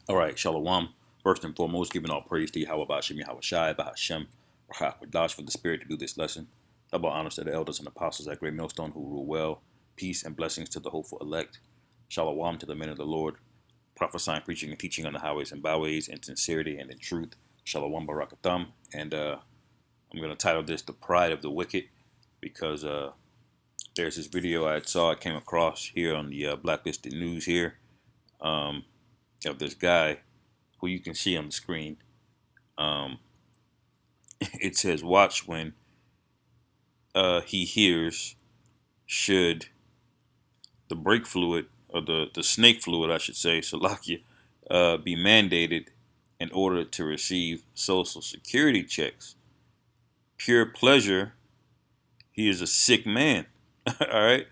All right, Shalom. First and foremost, giving all praise to Yahweh Bashim Yahweh Shai Bahashem Rahak for the Spirit to do this lesson. Double honors to the elders and apostles at Great Millstone who rule well. Peace and blessings to the hopeful elect. Shalom to the men of the Lord, prophesying, preaching, and teaching on the highways and byways in sincerity and in truth. Shalom Barakatham. And I'm going to title this The Pride of the Wicked because there's this video I came across here on the Blacklisted News here um, of this guy who you can see on the screen. Um, it says, watch when he hears should the brake fluid, or the snake fluid, I should say, Salakia, be mandated in order to receive Social Security checks. Pure pleasure, he is a sick man. All right.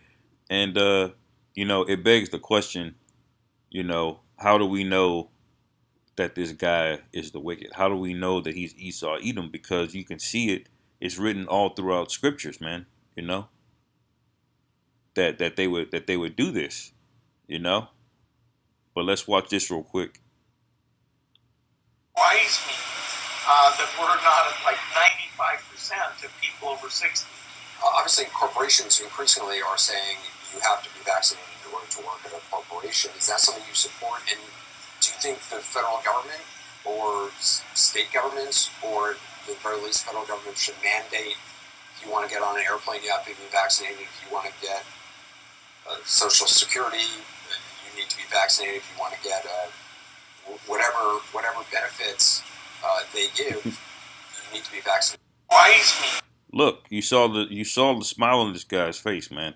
And, it begs the question, how do we know that this guy is the wicked? How do we know that he's Esau Edom? Because you can see it. It's written all throughout scriptures, man. You know that they would do this. You know. But let's watch this real quick. Wise me that we're not at like 95% of people over 60. Obviously, corporations increasingly are saying you have to be vaccinated in order to work at a corporation. Is that something you support? And do you think the federal government or state governments, or at the very least federal government, should mandate if you want to get on an airplane, you have to be vaccinated? If you want to get Social Security, you need to be vaccinated. If you want to get whatever benefits they give, you need to be vaccinated. Wise me. Look, you saw the smile on this guy's face, man.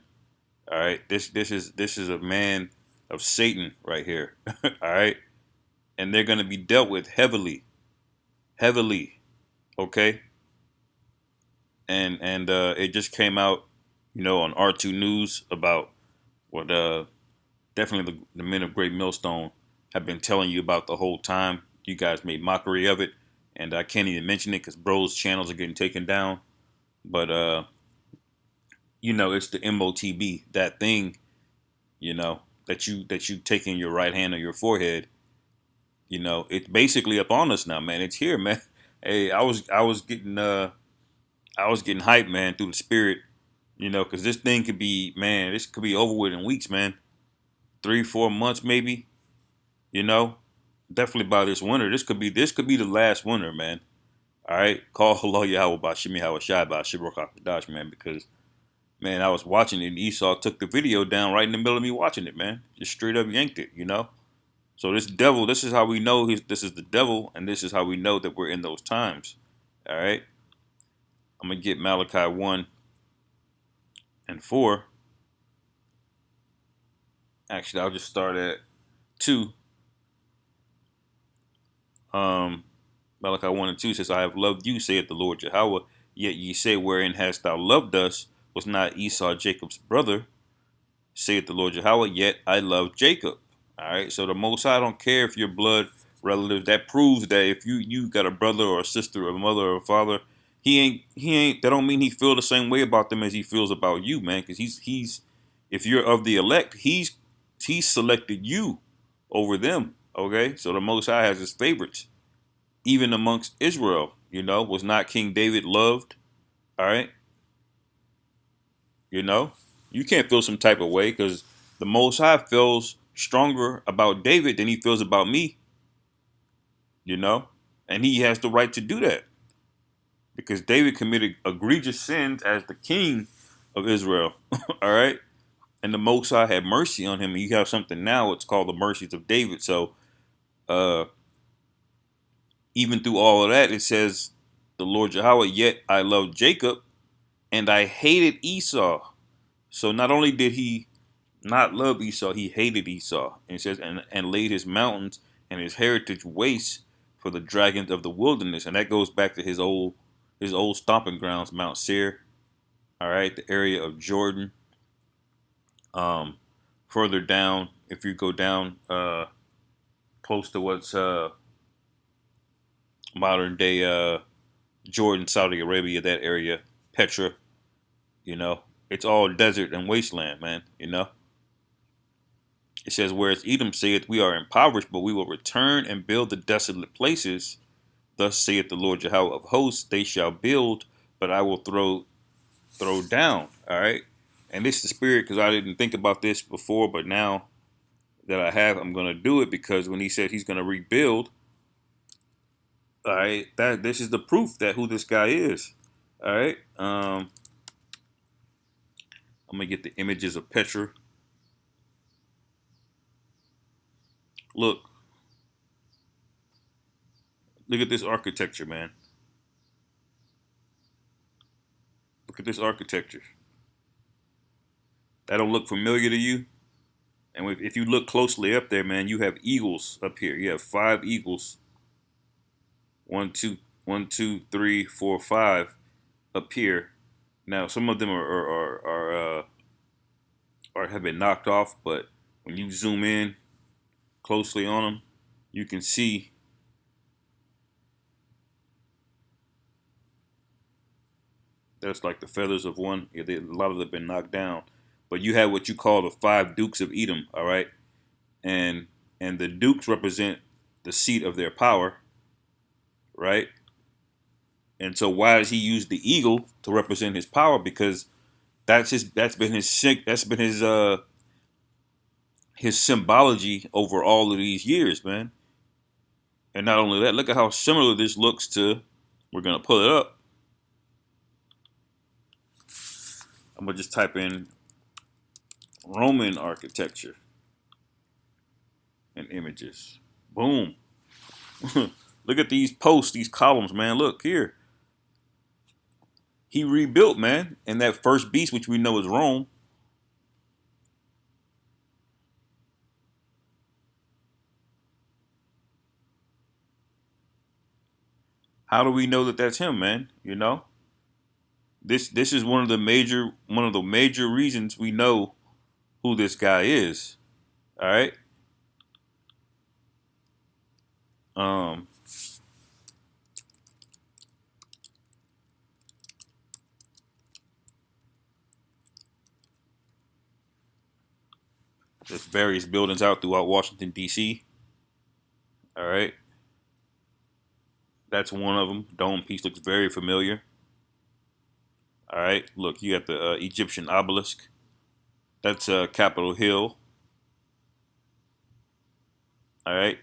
All right, this is a man of Satan right here. All right, and they're going to be dealt with heavily. Okay, and it just came out, on R2 News about what definitely the men of Great Millstone have been telling you about the whole time. You guys made mockery of it, and I can't even mention it because bro's channels are getting taken down. But it's the MOTB, that thing, that you take in your right hand or your forehead. It's basically upon us now, man. It's here, man. Hey, I was getting hyped, man, through the spirit, because this thing could be, man, this could be over with in weeks, man. 3-4 months, maybe. You know, definitely by this winter. This could be the last winter, man. All right, call hello Yahweh by Shimi Howard Shai by Shibrok Dash, man, because man, I was watching it and Esau took the video down right in the middle of me watching it, man. Just straight up yanked it. So this devil, this is how we know this is the devil, and this is how we know that we're in those times. All right. I'm gonna get Malachi 1 and 4. Actually, I'll just start at 2. Malachi 1 and 2 says, I have loved you, saith the Lord Jehovah. Yet ye say, wherein hast thou loved us? Was not Esau Jacob's brother? Saith the Lord Jehovah, yet I love Jacob. All right, so the Most High don't care if your blood relative. That proves that if you got a brother or a sister or a mother or a father, he ain't. That don't mean he feel the same way about them as he feels about you, man. Because he's if you're of the elect, he's selected you over them. Okay, so the Most High has his favorites, even amongst Israel. Was not King David loved? All right, you know, you can't feel some type of way because the Most High feels stronger about David than he feels about me. And he has the right to do that because David committed egregious sins as the king of Israel. All right, and the Most High had mercy on him. And you have something now. It's called the mercies of David. So, even through all of that, it says the Lord Jehovah. Yet I loved Jacob, and I hated Esau. So not only did he not love Esau, he hated Esau. And it says, and laid his mountains and his heritage waste for the dragons of the wilderness. And that goes back to his old stomping grounds, Mount Seir. All right, the area of Jordan. Further down, if you go down close to what's modern day Jordan, Saudi Arabia, that area, Petra, it's all desert and wasteland, man. It says, whereas Edom saith, we are impoverished, but we will return and build the desolate places. Thus saith the Lord Jehovah of hosts, they shall build, but I will throw down. All right. And this is the spirit, because I didn't think about this before, but now that I have, I'm going to do it, because when he said he's going to rebuild, all right, that this is the proof that who this guy is. All right. I'm going to get the images of Petra. Look at this architecture, man. Look at this architecture. That don't look familiar to you? And if you look closely up there, man, you have eagles up here. You have 5 eagles. 1, 2, 1, 2, 3, 4, 5 up here. Now, some of them are have been knocked off, but when you zoom in closely on them, you can see that's like the feathers of one. Yeah, a lot of them have been knocked down, but you have what you call the 5 dukes of Edom. All right, and the dukes represent the seat of their power, right? And so why does he use the eagle to represent his power? Because that's been his symbology over all of these years, man. And not only that, look at how similar this looks to. We're gonna pull it up. I'm gonna just type in Roman architecture and images. Boom. Look at these posts, these columns, man. Look here. He rebuilt, man, and that first beast, which we know is Rome. How do we know that that's him, man? You know, this is one of the major reasons we know who this guy is. All right. Um, there's various buildings out throughout Washington D.C. All right, that's one of them. Dome piece looks very familiar. All right, look, you got the Egyptian obelisk. That's Capitol Hill. All right.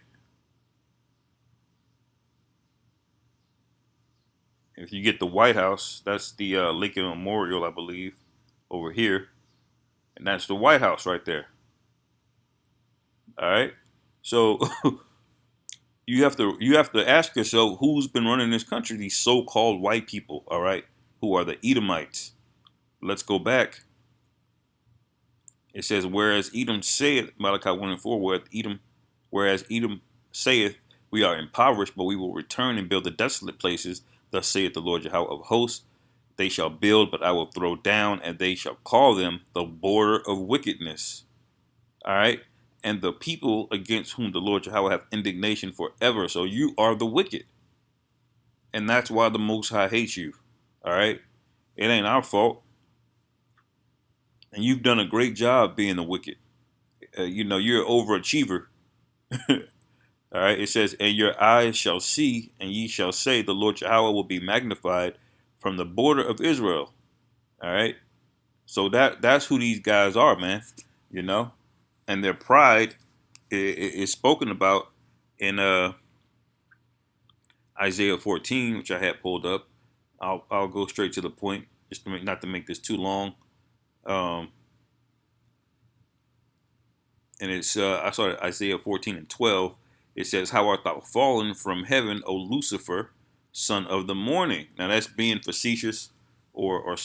If you get the White House, that's the Lincoln Memorial, I believe, over here, and that's the White House right there. All right. So you have to ask yourself who's been running this country. These so-called white people. All right, who are the Edomites? Let's go back. It says, whereas Edom saith, Malachi 1 and 4, whereas Edom saith, we are impoverished, but we will return and build the desolate places. Thus saith the Lord Jehovah of hosts, they shall build, but I will throw down, and they shall call them the border of wickedness. All right. And the people against whom the Lord Jehovah have indignation forever. So you are the wicked. And that's why the Most High hates you. All right. It ain't our fault. And you've done a great job being the wicked. You're an overachiever. All right. It says, and your eyes shall see, and ye shall say, the Lord Jehovah will be magnified from the border of Israel. All right. So that's who these guys are, man. You know, and their pride is spoken about in Isaiah 14, which I had pulled up. I'll go straight to the point, just not to make this too long. And it's I started Isaiah 14 and 12. It says, "How art thou fallen from heaven, O Lucifer, son of the morning?" Now that's being facetious or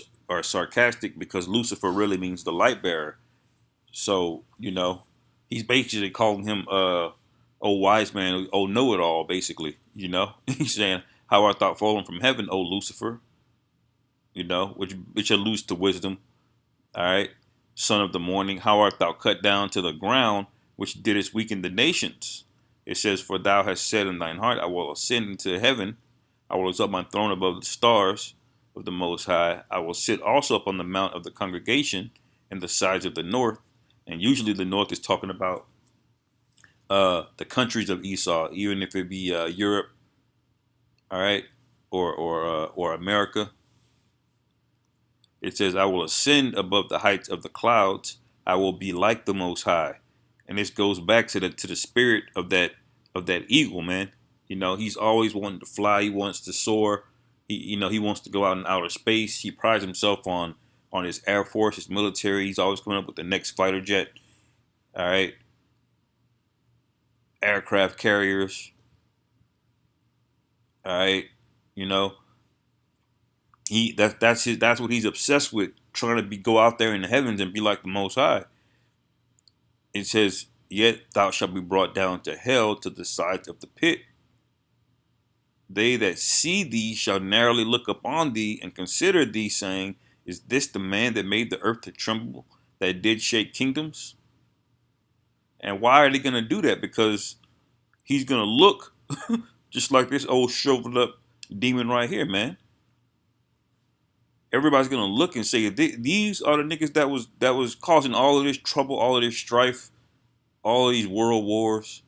sarcastic, because Lucifer really means the light bearer. So he's basically calling him "O wise man, O know it all." Basically, he's saying, "How art thou fallen from heaven, O Lucifer?" Which alludes to wisdom. All right, son of the morning, how art thou cut down to the ground, which didst weaken the nations? It says, "For thou hast said in thine heart, I will ascend into heaven. I will exalt my throne above the stars of the Most High. I will sit also upon the mount of the congregation in the sides of the north. And usually the North is talking about the countries of Esau, even if it be Europe, all right, or America. It says, "I will ascend above the heights of the clouds. I will be like the Most High," and this goes back to the spirit of that eagle, man. You know, he's always wanting to fly. He wants to soar. He wants to go out in outer space. He prides himself on his air force, his military. He's always coming up with the next fighter jet. All right, aircraft carriers. All right, you know, that's what he's obsessed with, trying to go out there in the heavens and be like the Most High. It says, "Yet thou shalt be brought down to hell, to the sides of the pit. They that see thee shall narrowly look upon thee and consider thee, saying, Is this the man that made the earth to tremble, that did shake kingdoms?" And why are they going to do that? Because he's going to look just like this old shriveled up demon right here, man. Everybody's going to look and say, these are the niggas that was causing all of this trouble, all of this strife, all of these world wars.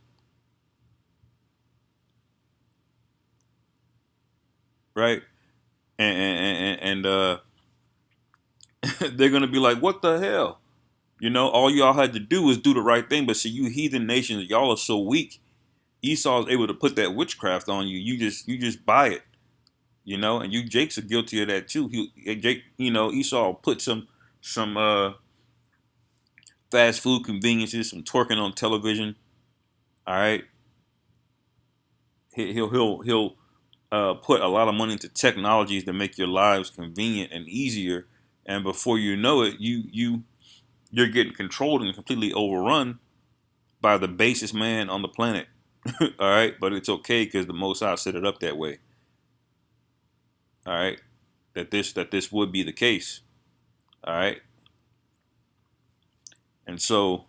Right? And they're going to be like, what the hell? You know, all y'all had to do was do the right thing. But see, you heathen nations, y'all are so weak. Esau is able to put that witchcraft on you. You just buy it. You know, and you Jakes are guilty of that too. Jake, you know, Esau put some fast food conveniences, some twerking on television. All right, he'll put a lot of money into technologies to make your lives convenient and easier. And before you know it, you're getting controlled and completely overrun by the basest man on the planet. All right, but it's okay because the Most High set it up that way. All right, that this would be the case. All right, and so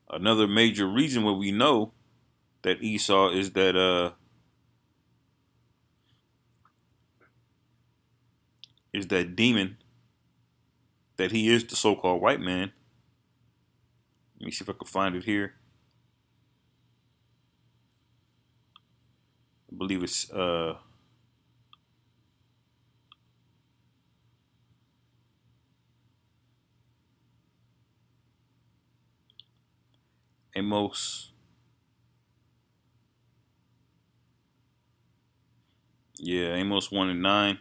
another major reason why we know that Esau is that demon, that he is the so-called white man. Let me see if I can find it here. I believe it's Amos. Yeah, Amos 1:9,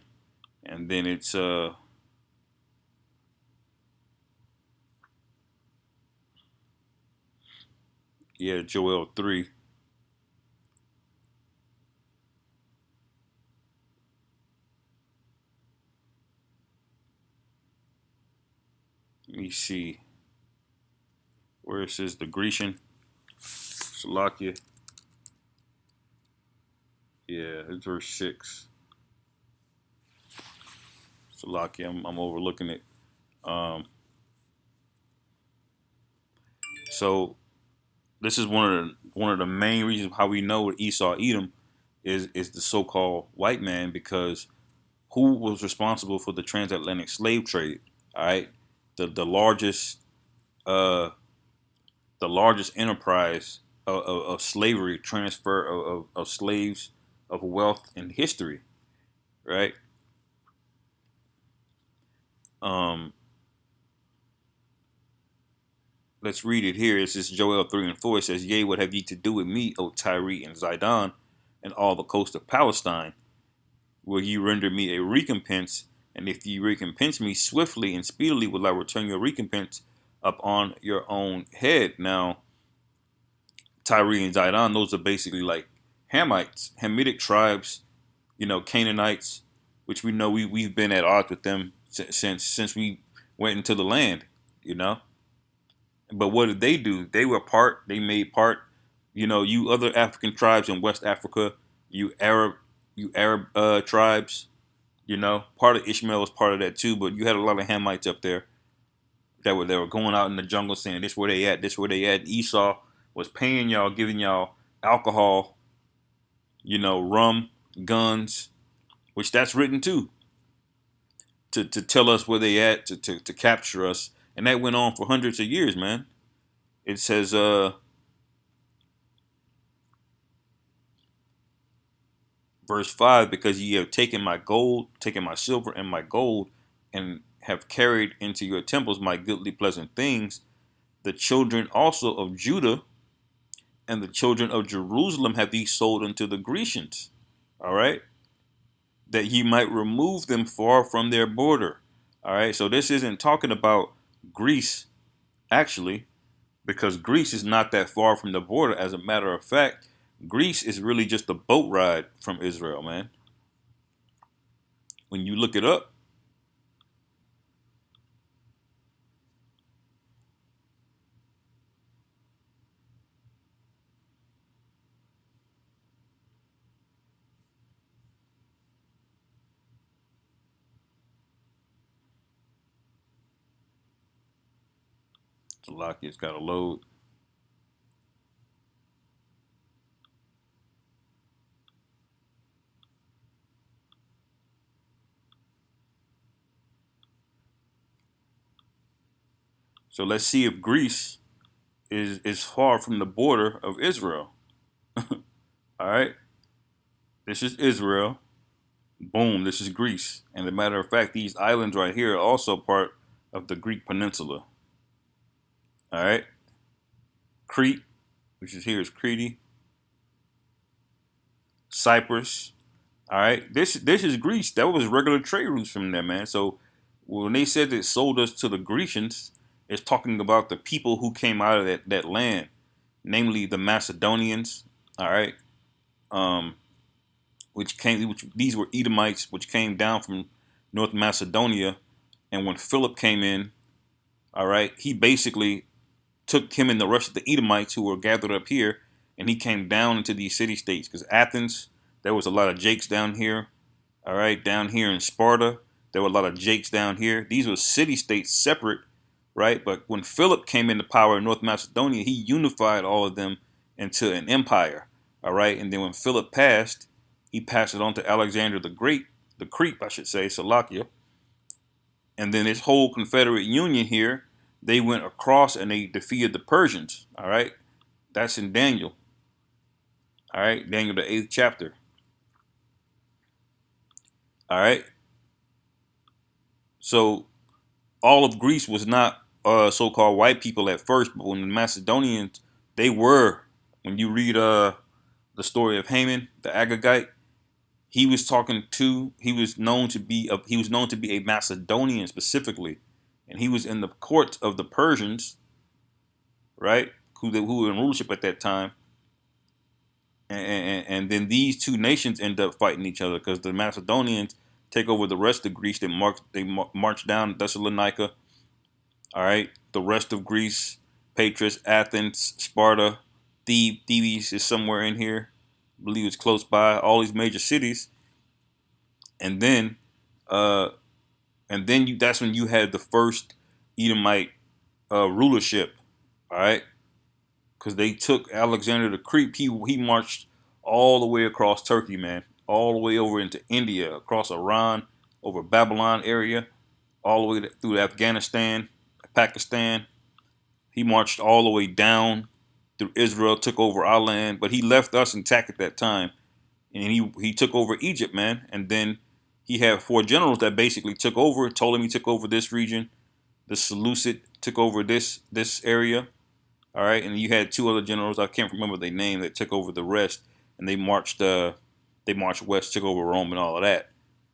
and then it's yeah, Joel 3. Let me see where it says the Grecian Salakia. Yeah, it's verse 6. Salakia, I'm overlooking it. Um, so this is one of the main reasons how we know Esau Edom is the so-called white man, because who was responsible for the transatlantic slave trade? All right, the largest uh the largest enterprise of slavery, transfer of slaves, of wealth in history, right? Um, let's read it here. It's just Joel 3:4. It says, "Yea, what have ye to do with me, O Tyre and Zidon, and all the coast of Palestine? Will ye render me a recompense? And if ye recompense me swiftly and speedily, will I return your recompense upon your own head." Now, Tyre and Zidon, those are basically like Hamites, Hamitic tribes, you know, Canaanites, which we know we've been at odds with them since we went into the land, you know. But what did they do? They made part, you know, you other African tribes in West Africa, you Arab tribes, you know, part of Ishmael was part of that too, but you had a lot of Hamites up there that were going out in the jungle saying this where they at, this where they at. Esau was paying y'all, giving y'all alcohol, you know, rum, guns, which that's written too, to tell us where they at, to capture us And that went on for hundreds of years, man. It says, verse 5, because ye have taken my gold, taken my silver and my gold, and have carried into your temples my goodly pleasant things, the children also of Judah and the children of Jerusalem have ye sold unto the Grecians. All right. That ye might remove them far from their border. All right. So this isn't talking about Greece, actually, because Greece is not that far from the border. As a matter of fact, Greece is really just a boat ride from Israel, man. When you look it up, Slovakia's got a load. So let's see if Greece is far from the border of Israel. All right. This is Israel. Boom, this is Greece. And as a matter of fact, these islands right here are also part of the Greek peninsula. All right. Crete, which is here, is Crete. Cyprus. All right. This is Greece. That was regular trade routes from there, man. So when they said it sold us to the Grecians, it's talking about the people who came out of that land, namely the Macedonians. All right. Um, which these were Edomites, which came down from North Macedonia. And when Philip came in, all right, he basically took him and the rest of the Edomites who were gathered up here, and he came down into these city states. Because Athens, there was a lot of Jakes down here. All right, down here in Sparta, there were a lot of Jakes down here. These were city states separate, right? But when Philip came into power in North Macedonia, he unified all of them into an empire. All right, and then when Philip passed, he passed it on to Alexander the Great, the Creep, I should say, Salakia. And then this whole Confederate Union here, they went across and they defeated the Persians. All right. That's in Daniel. All right. Daniel, the 8th chapter. All right. So all of Greece was not so-called white people at first, but when the Macedonians, they were. When you read the story of Haman, the Agagite, he was known to be a Macedonian specifically, and he was in the court of the Persians, right? Who were in rulership at that time, and then these two nations end up fighting each other because the Macedonians take over the rest of Greece. They march down Thessalonica. All right, the rest of Greece, Patras, Athens, Sparta, Thebes is somewhere in here. I believe it's close by. All these major cities, and then, uh, that's when you had the first Edomite rulership. All right, because they took Alexander the Creep. He marched all the way across Turkey, man, all the way over into India, across Iran, over Babylon area, all the way through Afghanistan, Pakistan. He marched all the way down through Israel, took over our land, but he left us intact at that time, and he took over Egypt, man, and then he had four generals that basically took over. Told him he took over this region. The Seleucid took over this area. All right, and you had two other generals. I can't remember their name that took over the rest, and they marched west, took over Rome, and all of that.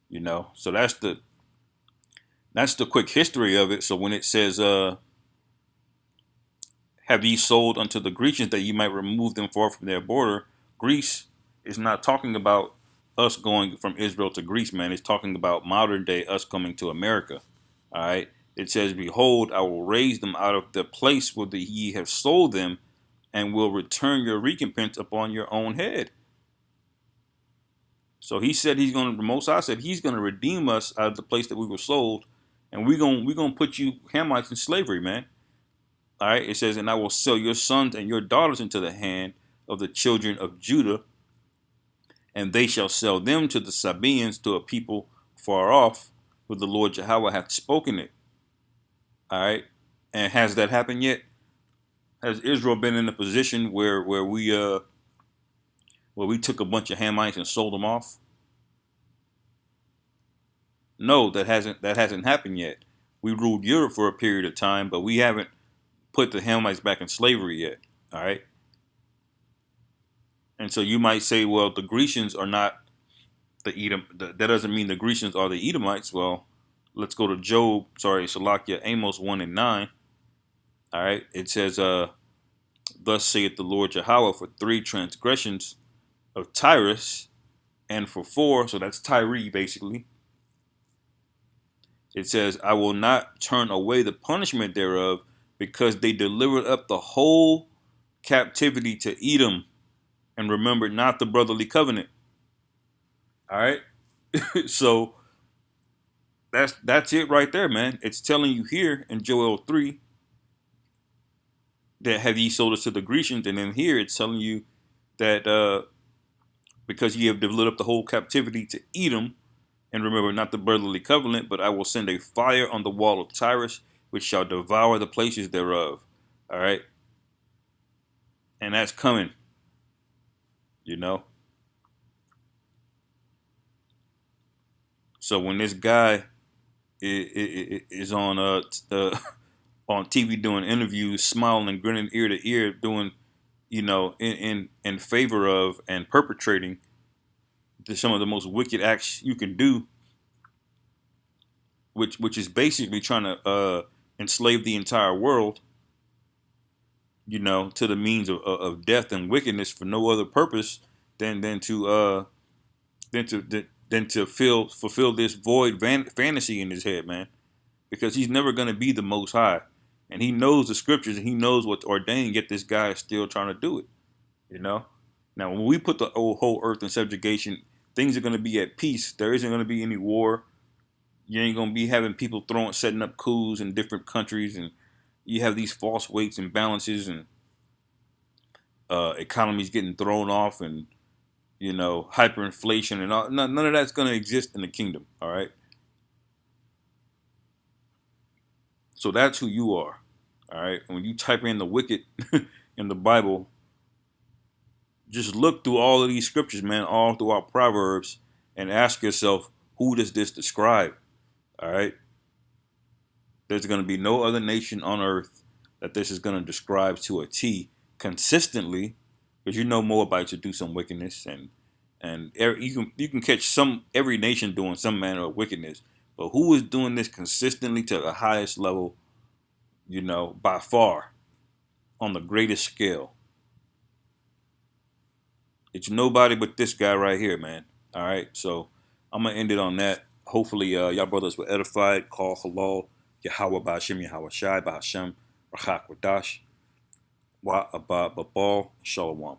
You know, so that's the quick history of it. So when it says, "Have ye sold unto the Grecians that ye might remove them far from their border," Greece is not talking about us going from Israel to Greece, man. It's talking about modern day us coming to America. All right. It says, "Behold, I will raise them out of the place where ye have sold them, and will return your recompense upon your own head." So he said the Most High said he's gonna redeem us out of the place that we were sold, and we're gonna put you Hamites in slavery, man. All right. It says, "And I will sell your sons and your daughters into the hand of the children of Judah, and they shall sell them to the Sabaeans, to a people far off, for the Lord Jehovah hath spoken it." All right. And has that happened yet? Has Israel been in a position where we took a bunch of Hamites and sold them off? No, that hasn't happened yet. We ruled Europe for a period of time, but we haven't put the Hamites back in slavery yet. All right. And so you might say, well, the Grecians are not the Edom. That doesn't mean the Grecians are the Edomites. Well, let's go to Salakia, Amos 1:9. All right. It says, thus saith the Lord Yahweh, for 3 transgressions of Tyrus, and for 4, so that's Tyre basically. It says, I will not turn away the punishment thereof, because they delivered up the whole captivity to Edom, and remembered not the brotherly covenant. All right. So that's it right there, man. It's telling you here in Joel 3 that have ye sold us to the Grecians, and then here it's telling you that because ye have delivered up the whole captivity to Edom, and remember not the brotherly covenant, but I will send a fire on the wall of Tyrus, which shall devour the places thereof. All right. And that's coming, you know. So when this guy is on on TV doing interviews, smiling and grinning ear to ear, doing, in favor of and perpetrating some of the most wicked acts you can do, which is basically trying to enslave the entire world, to the means of death and wickedness for no other purpose than to fulfill this void fantasy in his head, man. Because he's never going to be the Most High, and he knows the scriptures and he knows what's ordained. Yet this guy is still trying to do it. Now when we put the whole earth in subjugation, things are going to be at peace. There isn't going to be any war. You ain't going to be having people setting up coups in different countries, and you have these false weights and balances, and economies getting thrown off, and hyperinflation and all. None of that's going to exist in the kingdom. All right. So that's who you are. All right. When you type in the wicked in the Bible, just look through all of these scriptures, man, all throughout Proverbs, and ask yourself, who does this describe? All right. There's going to be no other nation on earth that this is going to describe to a T consistently, because Moabites will do some wickedness, and you can catch every nation doing some manner of wickedness, but who is doing this consistently to the highest level, by far, on the greatest scale? It's nobody but this guy right here, man. All right, so I'm gonna end it on that. Hopefully, y'all brothers were edified. Call halal, Yahweh Ba'Hashem, Yahweh Shai Ba'Hashem, Rachak Wadash, Wa Abba Babal, Shalom.